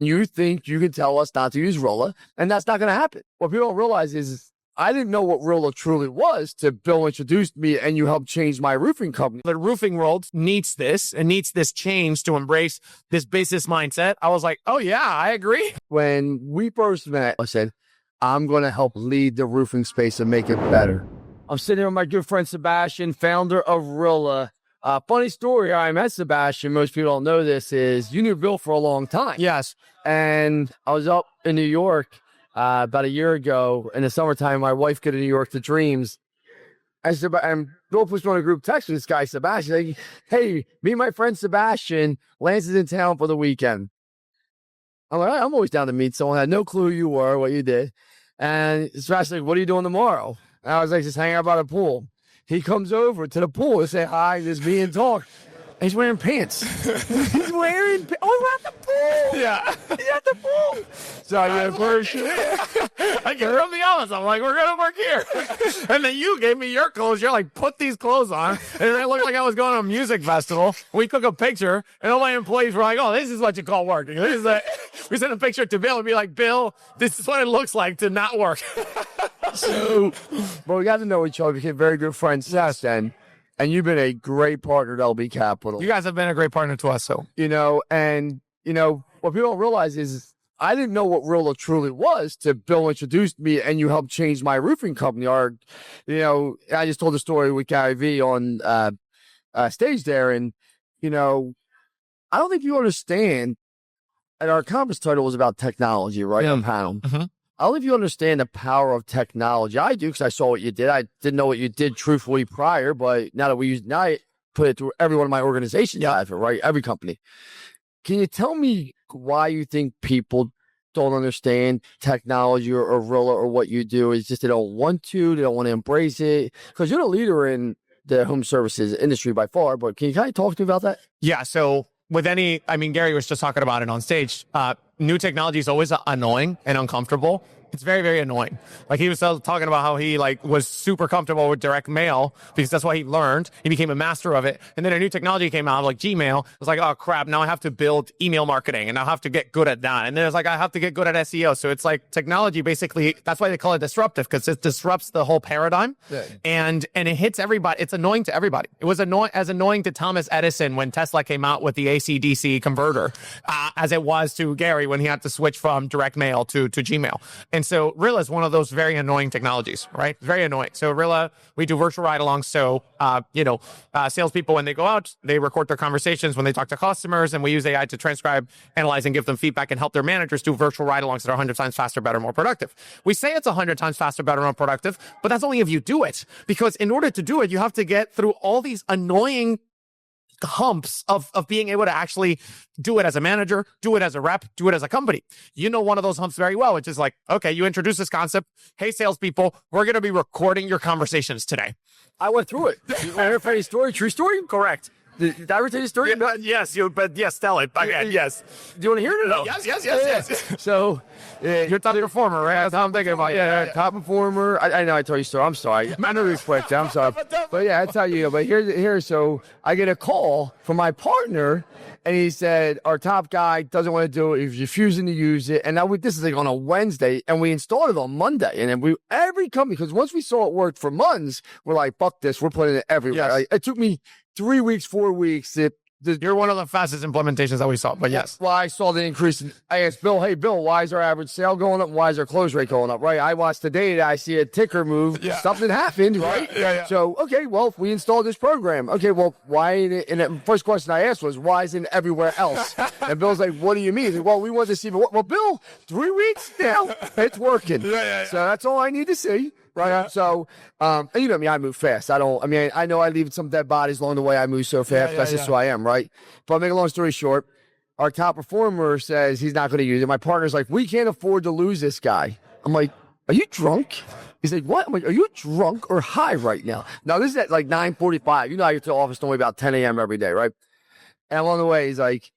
You think you can tell us not to use Rilla, and that's not going to happen. What people don't realize is I didn't know what Rilla truly was till Bill introduced me, and you helped change my roofing company. The roofing world needs this and needs this change to embrace this business mindset. I was like, oh yeah, I agree. When we first met, I said, I'm going to help lead the roofing space and make it better. I'm sitting here with my good friend Sebastian, founder of Rilla. Funny story, I met Sebastian. Most people don't know this, is you knew Bill for a long time. Yes. And I was up in New York about a year ago in the summertime. My wife go to New York to Dreams. And Bill puts me on a group text with this guy, Sebastian. Like, hey, me and my friend Sebastian, Lance is in town for the weekend. I'm like, I'm always down to meet someone. I had no clue who you were, what you did. And Sebastian's like, what are you doing tomorrow? And I was like, just hanging out by the pool. He comes over to the pool to say hi, just be and talk. And he's wearing pants. He's wearing pants. Oh, we're at the pool. Yeah. He's at the pool. So I get first. I get her in the office. I'm like, we're going to work here. And then you gave me your clothes. You're like, put these clothes on. And it looked like I was going to a music festival. We took a picture, and all my employees were like, oh, this is what you call working. This is we sent a picture to Bill and be like, Bill, this is what it looks like to not work. So, but we got to know each other. We became very good friends since then. And you've been a great partner to LB Capital. You guys have been a great partner to us, so. What people don't realize is I didn't know what Rilla truly was till Bill introduced me, and you helped change my roofing company. I just told the story with Gary Vee on stage there, and, I don't think you understand, and our conference title was about technology, right? Yeah. On panel. Mm-hmm. I don't know if you understand the power of technology. I do, because I saw what you did. I didn't know what you did truthfully prior, but now that I put it through every one of my organizations, right? Every company. Can you tell me why you think people don't understand technology or Rilla or what you do? Is just they don't want to, they don't want to embrace it? Because you're the leader in the home services industry by far, but can you kind of talk to me about that? Yeah, so Gary was just talking about it on stage. New technology is always annoying and uncomfortable. It's very, very annoying. Like he was talking about how he was super comfortable with direct mail because that's what he learned. He became a master of it. And then a new technology came out like Gmail. It was like, oh crap, now I have to build email marketing and I have to get good at that. And then it's like, I have to get good at SEO. So it's like technology basically, that's why they call it disruptive, because it disrupts the whole paradigm. Yeah. And it hits everybody. It's annoying to everybody. It was annoying to Thomas Edison when Tesla came out with the AC-DC converter, as it was to Gary when he had to switch from direct mail to Gmail. And so Rilla is one of those very annoying technologies, right? Very annoying. So Rilla, we do virtual ride-alongs. So, salespeople, when they go out, they record their conversations when they talk to customers, and we use AI to transcribe, analyze, and give them feedback and help their managers do virtual ride-alongs that are 100 times faster, better, more productive. We say it's 100 times faster, better, more productive, but that's only if you do it. Because in order to do it, you have to get through all these annoying humps of being able to actually do it as a manager, do it as a rep, do it as a company. You know one of those humps very well, which is like, okay, you introduce this concept. Hey, salespeople, we're going to be recording your conversations today. I went through it. I heard a story, true story? Correct. Did I ever tell you a story? Yes, tell it. Yes. Do you want to hear it? No. Yes. So, you're top performer, right? That's how I'm thinking about it. Yeah, top performer. I know I told you a story. I'm sorry. I know it's quick. I'm sorry. But yeah, I tell you. But here. So I get a call from my partner, and he said our top guy doesn't want to do it. He's refusing to use it. And now this is like on a Wednesday, and we installed it on Monday. And then every company, because once we saw it worked for months, we're like, fuck this. We're putting it everywhere. Yes. Like, it took me 3 weeks, 4 weeks. You're one of the fastest implementations that we saw, but yes. Well, I saw the increase. I asked Bill, hey, Bill, why is our average sale going up? Why is our close rate going up, right? I watched the data. I see a ticker move. Yeah. Something happened, right? Yeah. So, okay, well, we installed this program. Okay, well, why? And the first question I asked was, why isn't it everywhere else? And Bill's like, what do you mean? He's like, well, we want to see. Well, Bill, 3 weeks now, it's working. So that's all I need to see. Right. Yeah. So, and you know me, I move fast. I know I leave some dead bodies along the way. I move so fast. That's just who I am. Right. But I'll make a long story short. Our top performer says he's not going to use it. My partner's like, we can't afford to lose this guy. I'm like, are you drunk? He's like, what? I'm like, are you drunk or high right now? Now, this is at like 9:45. You know, I get to the office normally about 10 a.m. every day. Right. And along the way, he's like,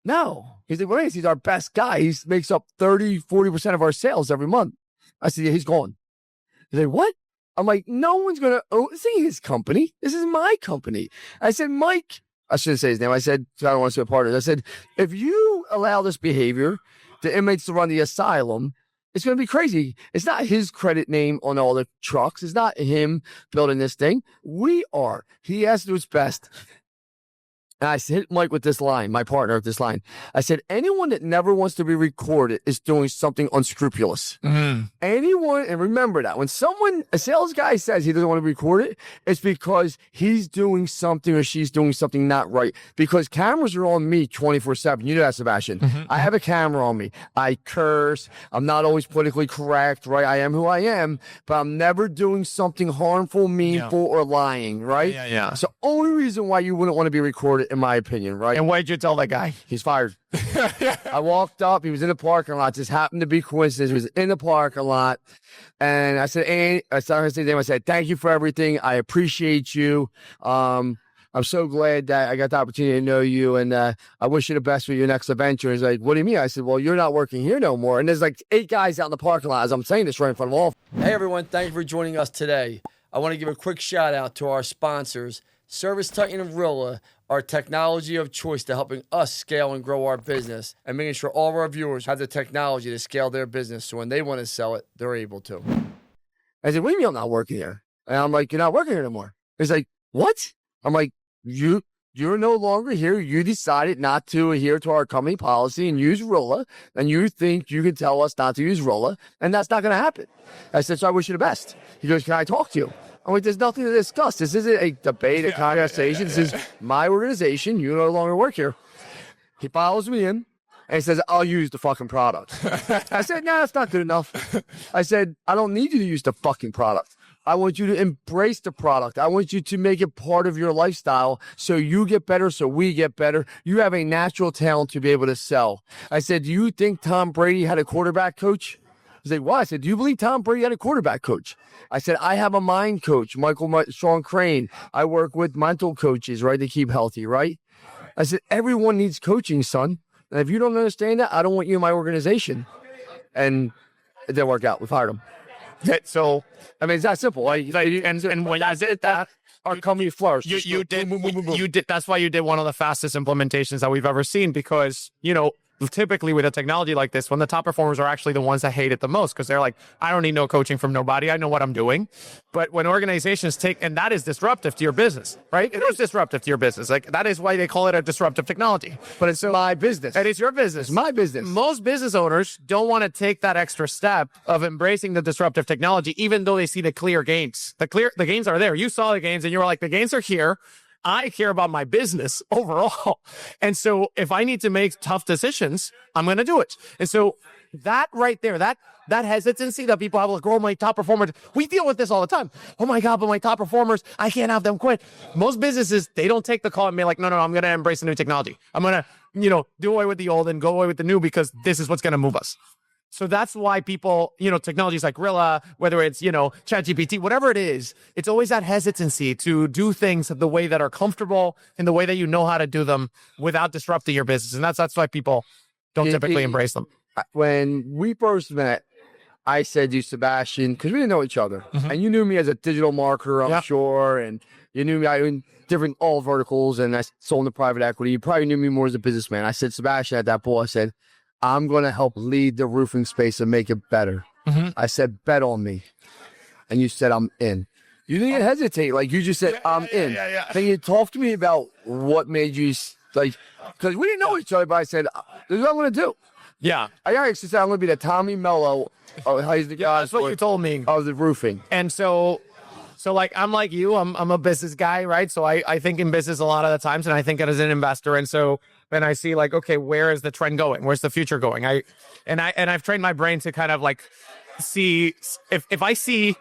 no. He's like, well, he's our best guy. He makes up 40% of our sales every month. I said, yeah, he's gone. He's like, what? I'm like, no one's going to, this ain't his company. This is my company. I said, Mike, I shouldn't say his name. I said, I don't want to say a part of it. I said, if you allow this behavior, the inmates to run the asylum, it's going to be crazy. It's not his credit name on all the trucks. It's not him building this thing. We are. He has to do his best. And I hit Mike with this line, my partner with this line. I said, anyone that never wants to be recorded is doing something unscrupulous. Anyone, and remember that, when a sales guy says he doesn't want to be recorded, it's because he's doing something or she's doing something not right. Because cameras are on me 24/7. You know that, Sebastian. I have a camera on me. I curse. I'm not always politically correct, right? I am who I am, but I'm never doing something harmful, meaningful, or lying, right? Yeah. So only reason why you wouldn't want to be recorded, in my opinion, right? And what did you tell that guy? He's fired. I walked up. He was in the parking lot. Just happened to be coincidence. He was in the parking lot. And I said, hey, I saw his name. I said, thank you for everything. I appreciate you. I'm so glad that I got the opportunity to know you. And I wish you the best for your next adventure. He's like, what do you mean? I said, well, you're not working here no more. And there's like 8 guys out in the parking lot as I'm saying this right in front of all. Hey, everyone. Thank you for joining us today. I want to give a quick shout out to our sponsors, Service Titan and Rilla, our technology of choice to helping us scale and grow our business and making sure all of our viewers have the technology to scale their business so when they want to sell it, they're able to. I said, what do you mean I'm not working here? And I'm like, you're not working here anymore. He's like, what? I'm like, you're no longer here. You decided not to adhere to our company policy and use Rilla, and you think you can tell us not to use Rilla, and that's not going to happen. I said, so I wish you the best. He goes, can I talk to you? I'm like, there's nothing to discuss. This isn't a debate, a conversation. This is my organization. You no longer work here. He follows me in, and he says, I'll use the fucking product. I said, no, that's not good enough. I said, I don't need you to use the fucking product. I want you to embrace the product. I want you to make it part of your lifestyle so you get better, so we get better. You have a natural talent to be able to sell. I said, do you think Tom Brady had a quarterback coach? He said, why? I said, do you believe Tom Brady had a quarterback coach? I said, I have a mind coach, Sean Crane. I work with mental coaches, right, to keep healthy, right? I said, everyone needs coaching, son. And if you don't understand that, I don't want you in my organization. And it didn't work out. We fired him. So, I mean, it's that simple. And when I did that, our company flourished. You did. That's why you did one of the fastest implementations that we've ever seen, because, typically with a technology like this, when the top performers are actually the ones that hate it the most, because they're like, I don't need no coaching from nobody. I know what I'm doing. But when organizations and that is disruptive to your business, right? It is disruptive to your business. Like, that is why they call it a disruptive technology. But it's my business. It is your business. It's my business. Most business owners don't want to take that extra step of embracing the disruptive technology, even though they see the clear gains. The gains are there. You saw the gains and you were like, the gains are here. I care about my business overall. And so if I need to make tough decisions, I'm going to do it. And so that right there, that hesitancy that people have, like, oh, my top performers, we deal with this all the time. Oh my God, but my top performers, I can't have them quit. Most businesses, they don't take the call and be like, no, I'm going to embrace the new technology. I'm going to, do away with the old and go away with the new, because this is what's going to move us. So that's why people, technologies like Rilla, whether it's, ChatGPT, whatever it is, it's always that hesitancy to do things the way that are comfortable and the way that you know how to do them without disrupting your business. And that's why people don't typically embrace them. When we first met, I said to Sebastian, because we didn't know each other, and you knew me as a digital marketer, I'm sure, and you knew me in different all verticals, and I sold into private equity. You probably knew me more as a businessman. I said, Sebastian, at that point, I said, I'm going to help lead the roofing space and make it better. I said, bet on me. And you said, I'm in. You didn't hesitate. Like, you just said, I'm in. Can you talk to me about what made you, because we didn't know each other, but I said, this is what I'm going to do. Yeah. I actually said, I'm going to be the Tommy Mello. He's the guy. That's what you told me. Of the roofing. And so like, I'm like you, I'm a business guy, right? So I think in business a lot of the times, and I think as an investor. And so then I see, like, okay, where is the trend going? Where's the future going? I've trained my brain to kind of like see if I see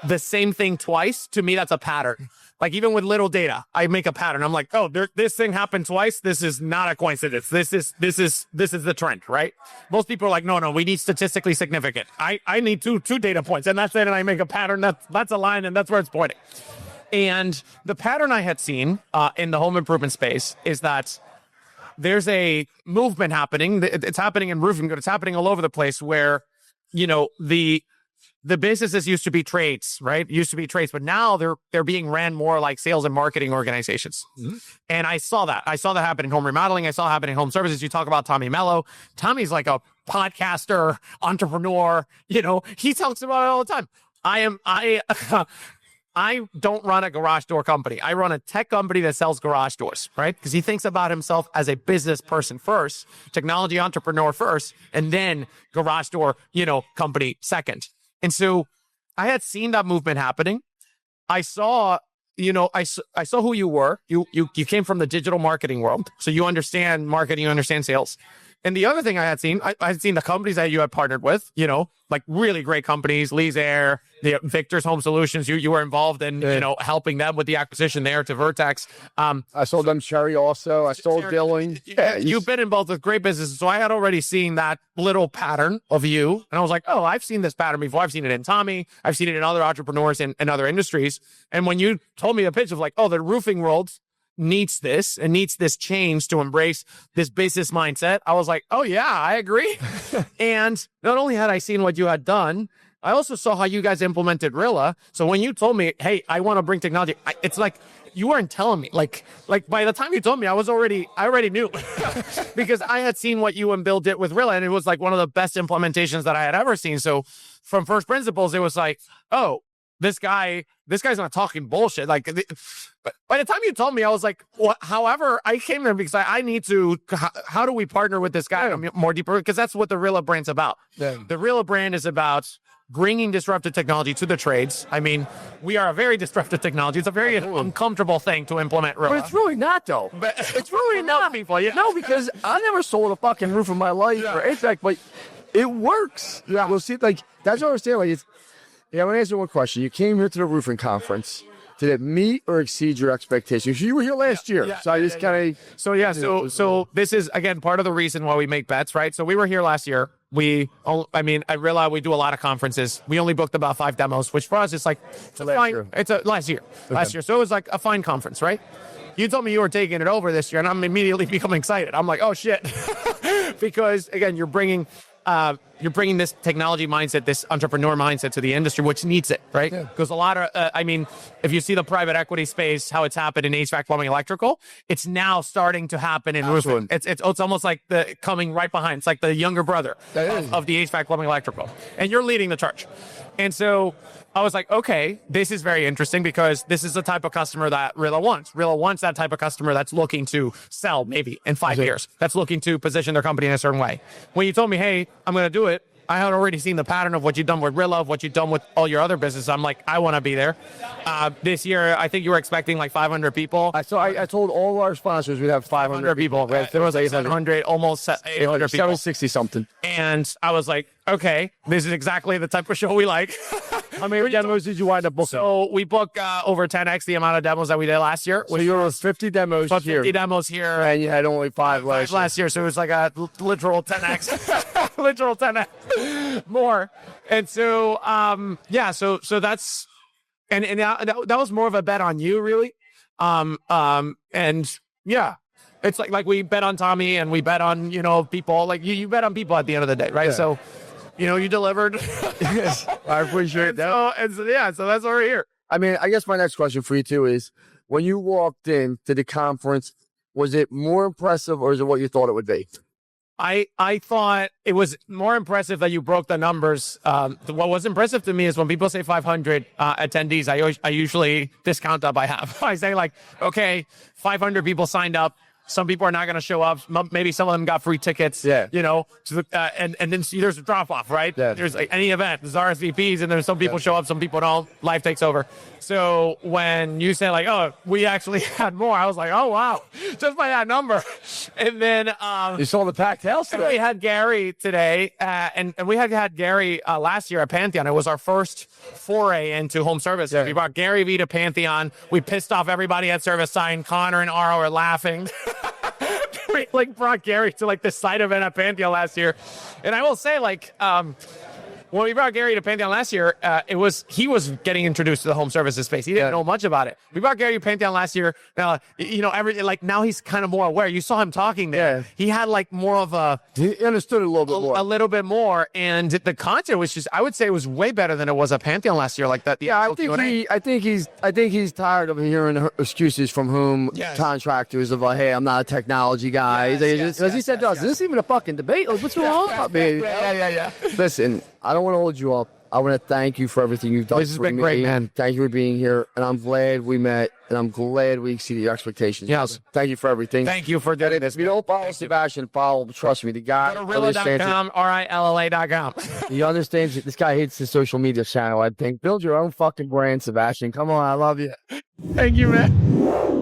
the same thing twice, to me, that's a pattern. Like, even with little data, I make a pattern. I'm like, oh, this thing happened twice. This is not a coincidence. This is the trend, right? Most people are like, no, we need statistically significant. I need two data points, and that's it. And I make a pattern that's a line, and that's where it's pointing. And the pattern I had seen in the home improvement space is that there's a movement happening. It's happening in roofing, but it's happening all over the place, where, the the businesses used to be trades, right? Used to be trades, but now they're being ran more like sales and marketing organizations. Mm-hmm. And I saw that happen in home remodeling. I saw it happen in home services. You talk about Tommy Mello. Tommy's like a podcaster, entrepreneur. He talks about it all the time. I don't run a garage door company. I run a tech company that sells garage doors, right? Because he thinks about himself as a business person first, technology entrepreneur first, and then garage door, company second. And so I had seen that movement happening. I saw, I saw who you were. You came from the digital marketing world. So you understand marketing, you understand sales. And the other thing I had seen, I had seen the companies that you had partnered with, like really great companies, Lee's Air, the Victor's Home Solutions. You were involved in, helping them with the acquisition there to Vertex. I sold them Cherry also. I sold Dilling. Yeah, you've been involved with great businesses. So I had already seen that little pattern of you. And I was like, oh, I've seen this pattern before. I've seen it in Tommy. I've seen it in other entrepreneurs in other industries. And when you told me the pitch of like, oh, the roofing world needs this change to embrace this business mindset, I was like, oh yeah, I agree. And not only had I seen what you had done, I also saw how you guys implemented Rilla. So when you told me, hey, I want to bring technology, it's like you weren't telling me. Like by the time you told me, I already knew because I had seen what you and Bill did with Rilla, and it was like one of the best implementations that I had ever seen. So from first principles, it was like, oh, this guy's not talking bullshit. Like, but by the time you told me, I was like, well, however, I came there because I need to, how do we partner with this guy more deeper? Because that's what the Rilla brand's about. Yeah. The Rilla brand is about bringing disruptive technology to the trades. I mean, we are a very disruptive technology. It's a very uncomfortable thing to implement Rilla. But it's really not, though. But it's really not. People, yeah. No, because I never sold a fucking roof in my life or anything, but it works. Yeah. We'll see. Like, that's what I was saying. Like, I want to answer one question. You came here to the roofing conference. Did it meet or exceed your expectations? You were here last year, so I just kind of... So this is, again, part of the reason why we make bets, right? So we were here last year. I realize we do a lot of conferences. We only booked about 5 demos, which for us is like... Last year. So it was like a fine conference, right? You told me you were taking it over this year, and I'm immediately becoming excited. I'm like, oh, shit. Because, again, you're bringing this technology mindset, this entrepreneur mindset to the industry, which needs it, right? Because a lot of, if you see the private equity space, how it's happened in HVAC, plumbing, electrical, it's now starting to happen in roofing. It's almost like the coming right behind. It's like the younger brother of the HVAC, plumbing, electrical, and you're leading the charge. And so I was like, okay, this is very interesting because this is the type of customer that Rilla wants. Rilla wants that type of customer that's looking to sell maybe in 5 years, that's looking to position their company in a certain way. When you told me, hey, I'm going to do it, I had already seen the pattern of what you've done with Rilla, of what you've done with all your other businesses. I'm like, I want to be there. This year, I think you were expecting like 500 people. I told all our sponsors we'd have 500 people. There was like 700, almost 800 people. 760 something. And I was like, okay, this is exactly the type of show we like. How many demos did you wind up booking? So we booked over 10x the amount of demos that we did last year. So you were 50 demos here. 50 demos here. And you had only 5 last year. So it was like a literal 10x. Literal 10x more. And so, so that's, and that was more of a bet on you, really. And yeah. It's like we bet on Tommy and we bet on, people. Like you bet on people at the end of the day, right? Yeah. So, you delivered. Yes, I appreciate that. So that's why we're here. I mean, I guess my next question for you too is, when you walked in to the conference, was it more impressive or is it what you thought it would be? I thought it was more impressive that you broke the numbers. What was impressive to me is when people say 500 attendees, I usually discount that by half. I say like, okay, 500 people signed up. Some people are not going to show up. Maybe some of them got free tickets. Yeah. And then there's a drop off, right? Yeah. There's like any event, there's RSVPs, and there's some people show up, some people don't. Life takes over. So when you say like, oh, we actually had more, I was like, oh wow, just by that number. And then you saw the packed house today. We had Gary today, and we had Gary last year at Pantheon. It was our first foray into home service. Yeah. We brought Gary Vee to Pantheon. We pissed off everybody at Service Sign. Connor and Aro are laughing. We brought Gary to this side event at Pantheon last year. And I will say when we brought Gary to Pantheon last year, he was getting introduced to the home services space. He didn't know much about it. We brought Gary to Pantheon last year. Now he's kind of more aware. You saw him talking there. Yeah. He had like more of he understood it a little bit more. A little bit more, and the content was just, I would say, it was way better than it was at Pantheon last year. Like that. Yeah, I think he's tired of hearing excuses from contractors of like, hey, I'm not a technology guy. As he said to us, is this even a fucking debate? Like, what's wrong with me? Yeah. Listen, I don't want to hold you up. I want to thank you for everything you've done. This has been great, man. Thank you for being here, and I'm glad we met, and I'm glad we exceeded your expectations. Yes. Thank you for everything. Thank you for doing this. If you don't follow Sebastian, trust me, the guy. Go to Rilla.com, RILLA.com. He understands it. This guy hates his social media channel, I think. Build your own fucking brand, Sebastian. Come on, I love you. Thank you, man.